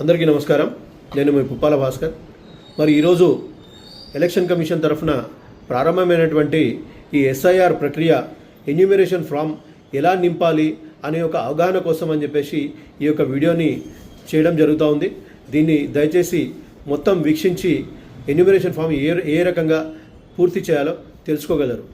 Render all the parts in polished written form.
అందరికీ నమస్కారం. నేను మీ పుప్పాల భాస్కర్. మరి ఈరోజు ఎలక్షన్ కమిషన్ తరఫున ప్రారంభమైనటువంటి ఈ ఎస్ఐఆర్ ప్రక్రియ ఎన్యూమరేషన్ ఫామ్ ఎలా నింపాలి అనే ఒక అవగాహన కోసం అని చెప్పేసి ఈ యొక్క వీడియోని చేయడం జరుగుతూ ఉంది. దీన్ని దయచేసి మొత్తం వీక్షించి ఎన్యూమరేషన్ ఫామ్ ఏ రకంగా పూర్తి చేయాలో తెలుసుకోగలరు.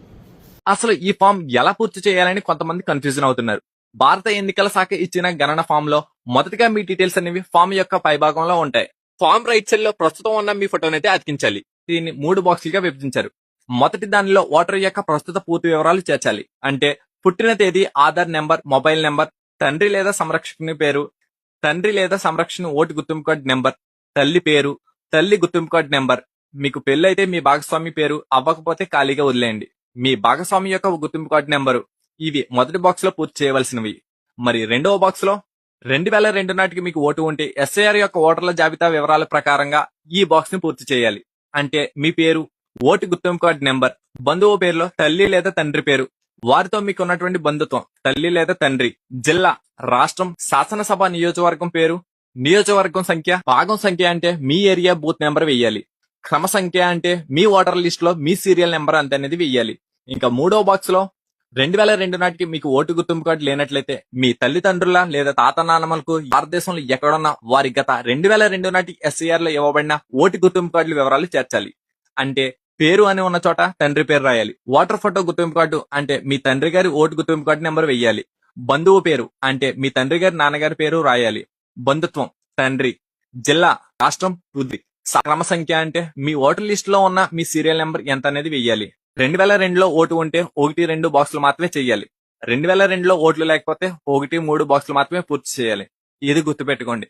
అసలు ఈ ఫామ్ ఎలా పూర్తి చేయాలని కొంతమంది కన్ఫ్యూజన్ అవుతున్నారు. భారత ఎన్నికల శాఖ ఇచ్చిన గణన ఫామ్ లో మొదటిగా మీ డీటెయిల్స్ అనేవి ఫామ్ యొక్క పైభాగంలో ఉంటాయి. ఫామ్ రైట్ సైడ్ లో ప్రస్తుతం ఉన్న మీ ఫోటోనైతే అతికించాలి. దీన్ని 3 బాక్సులుగా విభజించారు. మొదటి దానిలో ఓటర్ యొక్క ప్రస్తుత పూర్తి వివరాలు చేర్చాలి. అంటే పుట్టిన తేదీ, ఆధార్ నెంబర్, మొబైల్ నెంబర్, తండ్రి లేదా సంరక్షకుని పేరు, తండ్రి లేదా సంరక్షణ ఓటు గుర్తింపు కార్డు నెంబర్, తల్లి పేరు, తల్లి గుర్తింపు కార్డు నెంబర్. మీకు పెళ్లి అయితే మీ భాగస్వామి పేరు, అవ్వకపోతే ఖాళీగా వదిలేయండి. మీ భాగస్వామి యొక్క గుర్తింపు కార్డు నెంబరు. ఇవి మొదటి బాక్స్ లో పూర్తి చేయవలసినవి. మరి రెండవ బాక్స్ లో 2002 నాటికి మీకు ఓటు ఉంటే ఎస్ఐఆర్ యొక్క ఓటర్ల జాబితా వివరాల ప్రకారంగా ఈ బాక్స్ ని పూర్తి చేయాలి. అంటే మీ పేరు, ఓటు గుర్తింపు కార్డు నెంబర్, బంధువు పేరులో తల్లి లేదా తండ్రి పేరు, వారితో మీకు ఉన్నటువంటి బంధుత్వం, తల్లి లేదా తండ్రి, జిల్లా, రాష్ట్రం, శాసనసభ నియోజకవర్గం పేరు, నియోజకవర్గం సంఖ్య, భాగం సంఖ్య అంటే మీ ఏరియా బూత్ నెంబర్ వెయ్యాలి. క్రమ సంఖ్య అంటే మీ ఓటర్ లిస్ట్ లో మీ సీరియల్ నెంబర్ అంత అనేది వెయ్యాలి. ఇంకా మూడో బాక్స్ లో 2002 నాటికి మీకు ఓటు గుర్తింపు కార్డు లేనట్లయితే మీ తల్లిదండ్రుల లేదా తాత నాన్నమ్మలకు భారతదేశంలో ఎక్కడున్నా వారి గత 2002 నాటి ఎస్ఐఆర్ లో ఇవ్వబడిన ఓటు గుర్తింపు కార్డుల వివరాలు చేర్చాలి. అంటే పేరు అని ఉన్న చోట తండ్రి పేరు రాయాలి. ఓటర్ ఫోటో గుర్తింపు కార్డు అంటే మీ తండ్రి గారి ఓటు గుర్తింపు కార్డు నెంబర్ వెయ్యాలి. బంధువు పేరు అంటే మీ తండ్రి గారి నాన్నగారి పేరు రాయాలి. బంధుత్వం, తండ్రి, జిల్లా, రాష్ట్రం, వృద్ధి, క్రమ సంఖ్య అంటే మీ ఓటర్ లిస్ట్ లో ఉన్న మీ సీరియల్ నెంబర్ ఎంత అనేది వెయ్యాలి. 2002లో ఓటు ఉంటే 1-2 బాక్సులు మాత్రమే చేయాలి. 2002లో ఓట్లు లేకపోతే 1-3 బాక్సులు మాత్రమే పూర్తి చేయాలి. ఇది గుర్తుపెట్టుకోండి.